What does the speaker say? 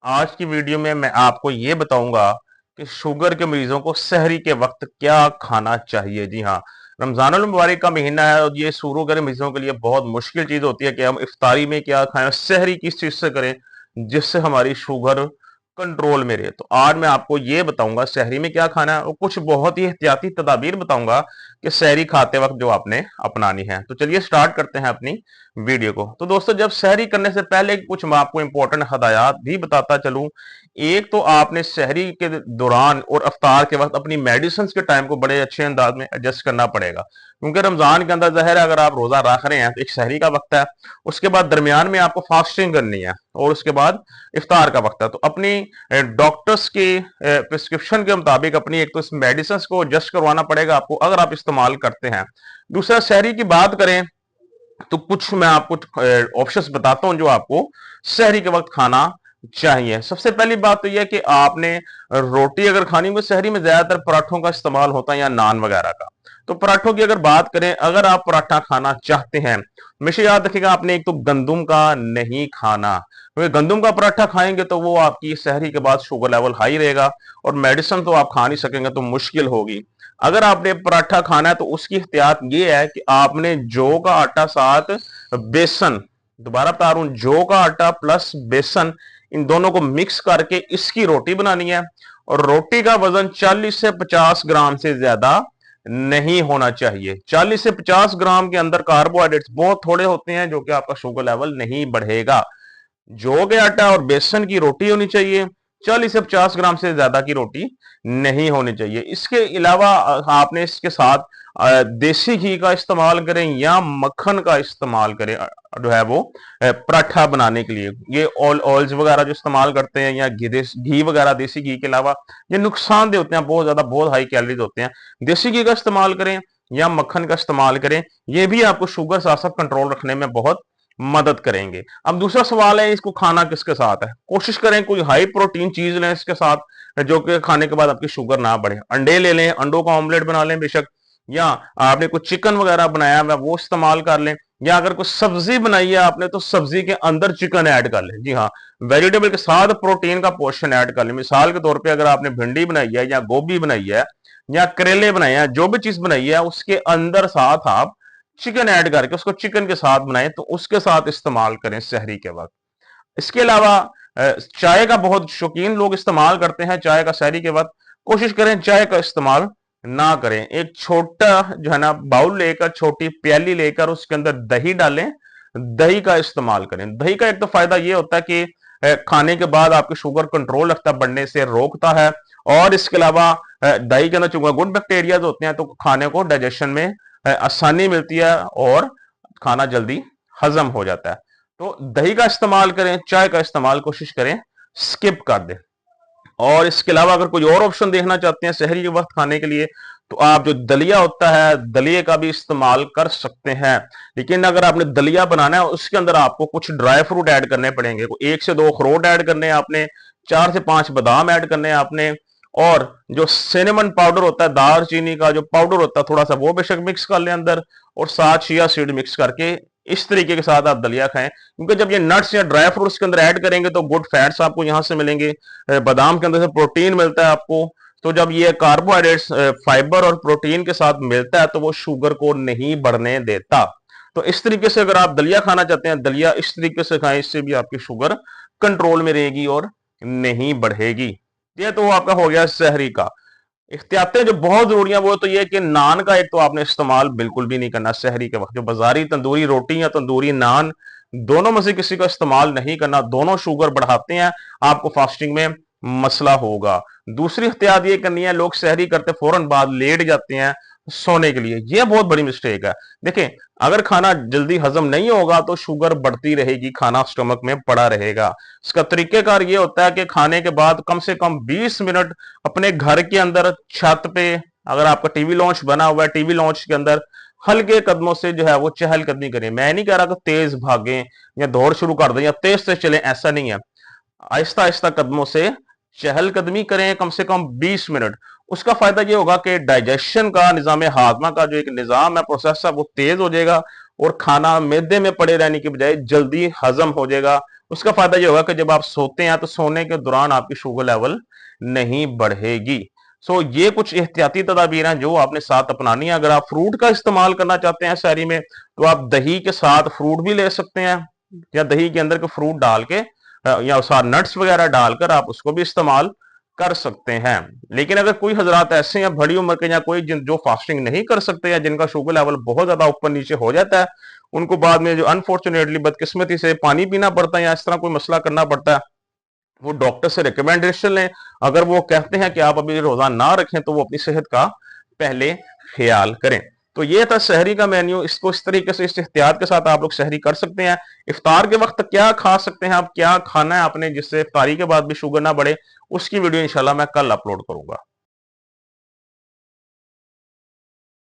आज की वीडियो में मैं आपको ये बताऊंगा कि शुगर के मरीजों को सहरी के वक्त क्या खाना चाहिए। जी हाँ, रमजानुल मुबारक का महीना है और ये शुगर के मरीजों के लिए बहुत मुश्किल चीज होती है कि हम इफ्तारी में क्या खाएं और सहरी किस चीज से करें जिससे हमारी शुगर कंट्रोल में रहे। तो आज मैं आपको ये बताऊंगा सहरी में क्या खाना है और कुछ बहुत ही एहतियाती तदाबीर बताऊंगा कि सहरी खाते वक्त जो आपने अपनानी है। तो चलिए स्टार्ट करते हैं अपनी वीडियो को। तो दोस्तों, जब सहरी करने से पहले कुछ मैं आपको इंपॉर्टेंट हदायत भी बताता चलूं। एक तो आपने सहरी के दौरान और अफ्तार के वक्त अपनी मेडिसिन के टाइम को बड़े अच्छे अंदाज में एडजस्ट करना पड़ेगा, क्योंकि रमजान के अंदर जहर है, अगर आप रोजा रख रहे हैं तो एक सहरी का वक्त है, उसके बाद दरमियान में आपको फास्टिंग करनी है और उसके बाद इफ्तार का वक्त है। तो अपनी डॉक्टर्स के प्रिस्क्रिप्शन के मुताबिक अपनी एक तो इस मेडिसिन को एडजस्ट करवाना पड़ेगा आपको, अगर आप इस्तेमाल करते हैं। दूसरा, सहरी की बात करें तो कुछ मैं आपको ऑप्शंस बताता हूं जो आपको सहरी के वक्त खाना चाहिए। सबसे पहली बात तो यह कि आपने रोटी अगर खानी हो, सहरी में ज्यादातर पराठों का इस्तेमाल होता है या नान वगैरह का। तो पराठों की अगर बात करें, अगर आप पराठा खाना चाहते हैं, हमेशा याद रखिएगा आपने एक तो गंदुम का नहीं खाना, क्योंकि गंदुम का पराठा खाएंगे तो वो आपकी सहरी के बाद शुगर लेवल हाई रहेगा और मेडिसिन तो आप खा नहीं सकेंगे, तो मुश्किल होगी। अगर आपने पराठा खाना है तो उसकी एहतियात ये है कि आपने जौ का आटा साथ बेसन, दोबारा बता रहा हूं, जौ का आटा प्लस बेसन, इन दोनों को मिक्स करके इसकी रोटी बनानी है। और रोटी का वजन 40 से 50 ग्राम से ज्यादा नहीं होना चाहिए। 40 से 50 ग्राम के अंदर कार्बोहाइड्रेट्स बहुत थोड़े होते हैं जो कि आपका शुगर लेवल नहीं बढ़ेगा। जौ के आटा और बेसन की रोटी होनी चाहिए, 40 से 50 ग्राम से ज्यादा की रोटी नहीं होनी चाहिए। इसके अलावा आपने इसके साथ देसी घी का इस्तेमाल करें या मक्खन का इस्तेमाल करें, जो है वो पराठा बनाने के लिए। ये ऑयल्स वगैरह जो इस्तेमाल करते हैं या घी वगैरह देसी घी के अलावा, ये नुकसानदेह होते हैं, बहुत ज्यादा, बहुत हाई कैलोरीज होते हैं। देसी घी का इस्तेमाल करें या मक्खन का इस्तेमाल करें, ये भी आपको शुगर साथ साथ कंट्रोल रखने में बहुत मदद करेंगे। अब दूसरा सवाल है, इसको खाना किसके साथ है। कोशिश करें कोई हाई प्रोटीन चीज लें इसके साथ, जो कि खाने के बाद आपकी शुगर ना बढ़े। अंडे ले लें, अंडों का ऑमलेट बना लें बेशक, या आपने कुछ चिकन वगैरह बनाया है वो इस्तेमाल कर लें, या अगर कुछ सब्जी बनाई है आपने तो सब्जी के अंदर चिकन ऐड कर लें। जी हाँ, वेजिटेबल के साथ प्रोटीन का पोर्शन ऐड कर लें। मिसाल के तौर पे अगर आपने भिंडी बनाई है या गोभी बनाई है या करेले बनाए हैं, जो भी चीज बनाई है उसके अंदर साथ आप चिकन ऐड करके उसको चिकन के साथ बनाएं, तो उसके साथ इस्तेमाल करें सहरी के वक्त। इसके अलावा चाय का बहुत शौकीन लोग इस्तेमाल करते हैं चाय का सहरी के वक्त। कोशिश करें चाय का इस्तेमाल ना करें। एक छोटा जो है ना बाउल लेकर, छोटी प्याली लेकर उसके अंदर दही डालें, दही का इस्तेमाल करें। दही का एक तो फायदा ये होता है कि खाने के बाद आपकी शुगर कंट्रोल रखता है, बढ़ने से रोकता है। और इसके अलावा दही के अंदर चूंकि गुड बैक्टीरिया होते हैं तो खाने को डाइजेशन में आसानी मिलती है और खाना जल्दी हजम हो जाता है। तो दही का इस्तेमाल करें, चाय का इस्तेमाल कोशिश करें स्किप कर दें। और इसके अलावा अगर कोई और ऑप्शन देखना चाहते हैं सहरी के वक्त खाने के लिए, तो आप जो दलिया होता है, दलिए का भी इस्तेमाल कर सकते हैं। लेकिन अगर आपने दलिया बनाना है उसके अंदर आपको कुछ ड्राई फ्रूट ऐड करने पड़ेंगे। 1 से 2 अखरोट ऐड करने हैं आपने, 4 से 5 बादाम ऐड करने हैं आपने, और जो सिनेमन पाउडर होता है, दालचीनी का जो पाउडर होता है थोड़ा सा, वो बेशक मिक्स कर लें अंदर, और साथ चिया सीड मिक्स करके इस तरीके के साथ आप दलिया खाएं। क्योंकि जब ये नट्स या ड्राई फ्रूट्स के अंदर ऐड करेंगे तो गुड फैट्स आपको यहां से मिलेंगे, बादाम के अंदर से प्रोटीन मिलता है आपको। तो जब ये कार्बोहाइड्रेट्स फाइबर और प्रोटीन के साथ मिलता है तो वो शुगर को नहीं बढ़ने देता। तो इस तरीके से अगर आप दलिया खाना चाहते हैं, दलिया इस तरीके से खाएं, इससे भी आपकी शुगर कंट्रोल में रहेगी और नहीं बढ़ेगी। ये तो आपका हो गया सहरी का। एहतियातें जो बहुत जरूरी है वो तो ये कि नान का एक तो आपने इस्तेमाल बिल्कुल भी नहीं करना सहरी के वक्त। जो बाजारी तंदूरी रोटी या तंदूरी नान, दोनों में से किसी का इस्तेमाल नहीं करना, दोनों शुगर बढ़ाते हैं, आपको फास्टिंग में मसला होगा। दूसरी एहतियात ये करनी है, लोग सहरी करते फौरन बाद लेट जाते हैं सोने के लिए, यह बहुत बड़ी मिस्टेक है। देखें, अगर खाना जल्दी हजम नहीं होगा तो शुगर बढ़ती रहेगी, खाना स्टमक में पड़ा रहेगा। इसका तरीकेकार ये होता है कि खाने के बाद कम से कम 20 मिनट अपने घर के अंदर छत पे, अगर आपका टीवी लॉन्च बना हुआ है, टीवी लॉन्च के अंदर हल्के कदमों से जो है वो चहलकदमी करें। मैं नहीं कह रहा कि तेज भागें या दौड़ शुरू कर दें या तेज से चलें, ऐसा नहीं है। आहिस्ता आहिस्ता कदमों से चहलकदमी करें कम से कम 20 मिनट। उसका फायदा ये होगा कि डाइजेशन का, निजाम हाजमा का जो एक निजाम है, प्रोसेस है, वो तेज हो जाएगा और खाना मैदे में पड़े रहने की बजाय जल्दी हजम हो जाएगा उसका फायदा ये होगा कि जब आप सोते हैं तो सोने के दौरान आपकी शुगर लेवल नहीं बढ़ेगी। सो ये कुछ एहतियाती तदाबीर हैं जो आपने साथ अपनानी है। अगर आप फ्रूट का इस्तेमाल करना चाहते हैं सहरी में, तो आप दही के साथ फ्रूट भी ले सकते हैं, या दही के अंदर के फ्रूट डाल के या साथ नट्स वगैरह डालकर आप उसको भी इस्तेमाल कर सकते हैं। लेकिन अगर कोई हजरात ऐसे हैं बड़ी उम्र के, या कोई जो फास्टिंग नहीं कर सकते, या जिनका शुगर लेवल बहुत ज्यादा ऊपर नीचे हो जाता है, उनको बाद में जो अनफॉर्चुनेटली बदकिस्मती से पानी पीना पड़ता है या इस तरह कोई मसला करना पड़ता है, वो डॉक्टर से रिकमेंडेशन लें। अगर वो कहते हैं कि आप अभी रोजा ना रखें, तो वो अपनी सेहत का पहले ख्याल करें। तो ये था सहरी का मेन्यू। इसको इस तरीके से इस एहतियात के साथ आप लोग सहरी कर सकते हैं। इफ्तार के वक्त क्या खा सकते हैं आप, क्या खाना है आपने जिससे इफ्तारी के बाद भी शुगर ना बढ़े, उसकी वीडियो इंशाल्लाह मैं कल अपलोड करूंगा।